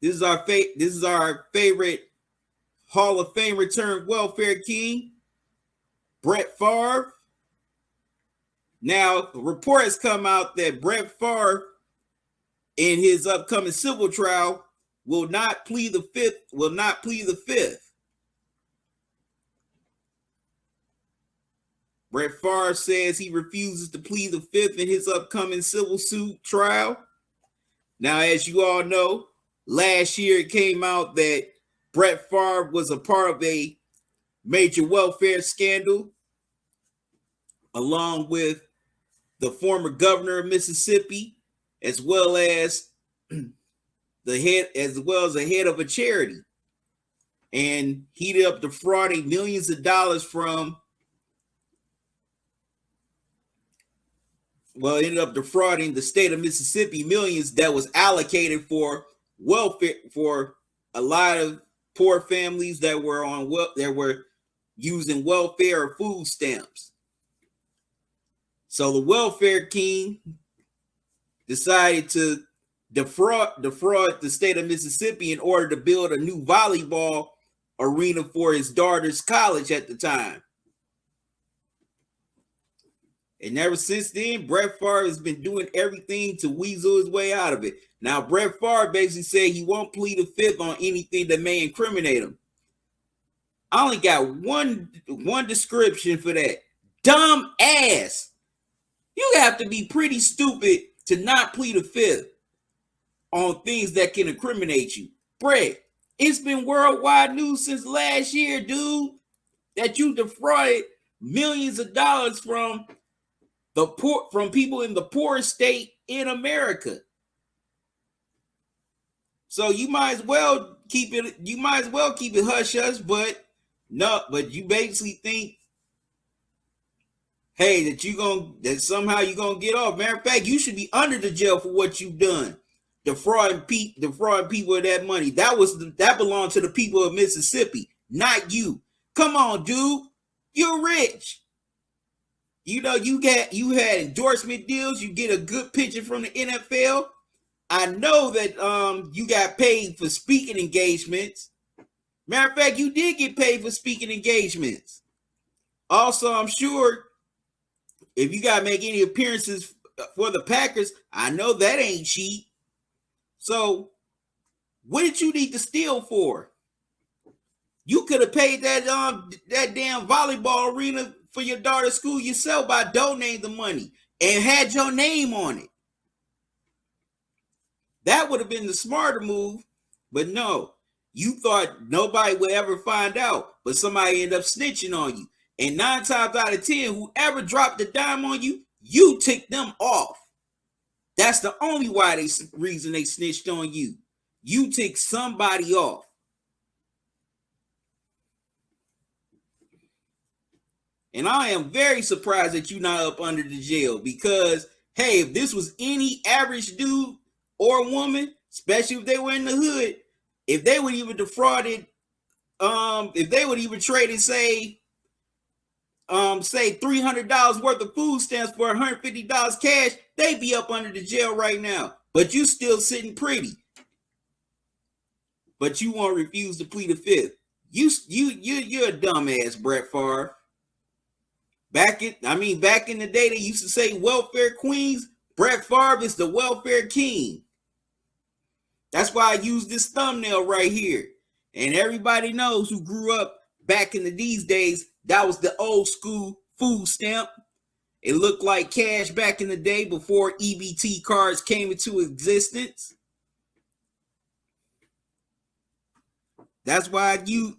this is our favorite Hall of Fame returned welfare king, Brett Favre. Now, the report has come out that Brett Favre, in his upcoming civil trial, will not plead the fifth. Brett Favre says he refuses to plead the fifth in his upcoming civil suit trial. Now, as you all know, last year it came out that Brett Favre was a part of a major welfare scandal, along with the former governor of Mississippi, as well as the head of a charity. And he ended up defrauding millions of dollars ended up defrauding the state of Mississippi millions that was allocated for welfare for a lot of poor families that were using welfare or food stamps. So the welfare king decided to defraud the state of Mississippi in order to build a new volleyball arena for his daughter's college at the time. And ever since then, Brett Favre has been doing everything to weasel his way out of it. Now, Brett Favre basically said he won't plead the fifth on anything that may incriminate him. I only got one description for that. Dumb ass. You have to be pretty stupid to not plead the fifth on things that can incriminate you. Brett, it's been worldwide news since last year, dude, that you defrauded millions of dollars from people in the poorest state in America. So you might as well keep it hush hush, but you basically think, hey, that somehow you're gonna get off. Matter of fact, you should be under the jail for what you've done. Defrauding people of that money. That belonged to the people of Mississippi, not you. Come on, dude. You're rich. You know, you had endorsement deals. You get a good picture from the NFL. I know that you got paid for speaking engagements. Matter of fact, you did get paid for speaking engagements. Also, I'm sure if you got to make any appearances for the Packers, I know that ain't cheap. So, what did you need to steal for? You could have paid that damn volleyball arena for your daughter's school yourself by donating the money and had your name on it. That would have been the smarter move, but no. You thought nobody would ever find out, but somebody ended up snitching on you. And 9 times out of 10, whoever dropped the dime on you, you ticked them off. That's the only reason they snitched on you. You ticked somebody off. And I am very surprised that you're not up under the jail because, hey, if this was any average dude or woman, especially if they were in the hood, if they would even defrauded, if they would even traded, say $300 worth of food stamps for $150 cash, they'd be up under the jail right now. But you still sitting pretty. But you won't refuse to plead the fifth. You're a dumbass, Brett Favre. Back in the day, they used to say welfare queens. Brett Favre is the welfare king. That's why I use this thumbnail right here. And everybody knows who grew up back in these days, that was the old school food stamp. It looked like cash back in the day before EBT cards came into existence. That's why I use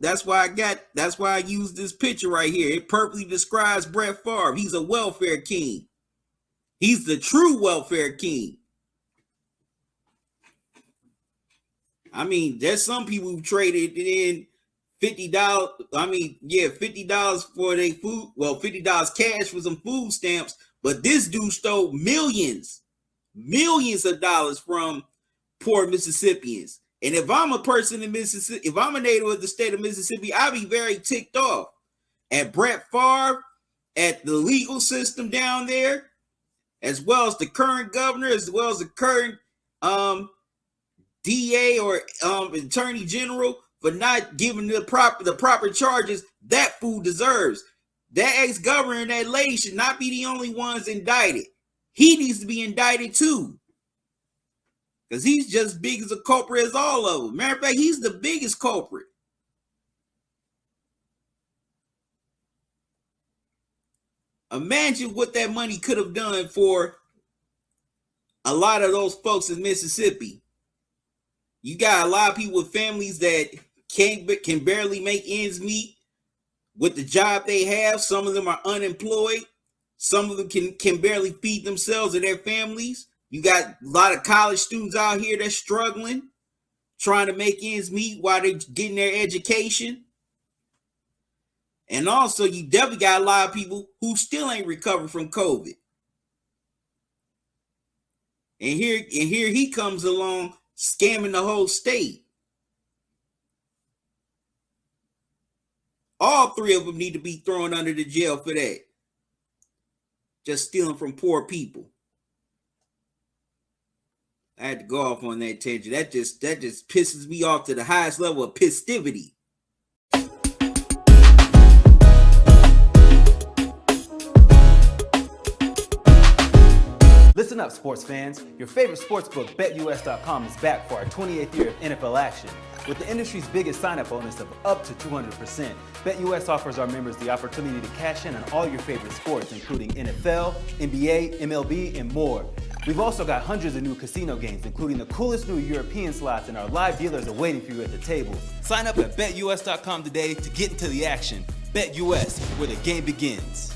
this picture right here. It perfectly describes Brett Favre. He's a welfare king. He's the true welfare king. I mean, there's some people who traded in $50. $50 for their food. Well, $50 cash for some food stamps. But this dude stole millions of dollars from poor Mississippians. And if I'm a person in Mississippi, if I'm a native of the state of Mississippi, I'll be very ticked off at Brett Favre, at the legal system down there, as well as the current governor, as well as the current DA or Attorney General for not giving the proper charges that fool deserves. That ex-governor and that lady should not be the only ones indicted. He needs to be indicted too. Because he's just as big as a culprit as all of them. Matter of fact, he's the biggest culprit. Imagine what that money could have done for a lot of those folks in Mississippi. You got a lot of people with families that can barely make ends meet with the job they have. Some of them are unemployed. Some of them can barely feed themselves and their families. You got a lot of college students out here that's struggling, trying to make ends meet while they're getting their education. And also, you definitely got a lot of people who still ain't recovered from COVID. And here he comes along scamming the whole state. All three of them need to be thrown under the jail for that. Just stealing from poor people. I had to go off on that tangent. That just pisses me off to the highest level of pistivity. Listen up, sports fans. Your favorite sportsbook, BetUS.com, is back for our 28th year of NFL action. With the industry's biggest sign-up bonus of up to 200%, BetUS offers our members the opportunity to cash in on all your favorite sports, including NFL, NBA, MLB, and more. We've also got hundreds of new casino games, including the coolest new European slots, and our live dealers are waiting for you at the table. Sign up at BetUS.com today to get into the action. BetUS, where the game begins.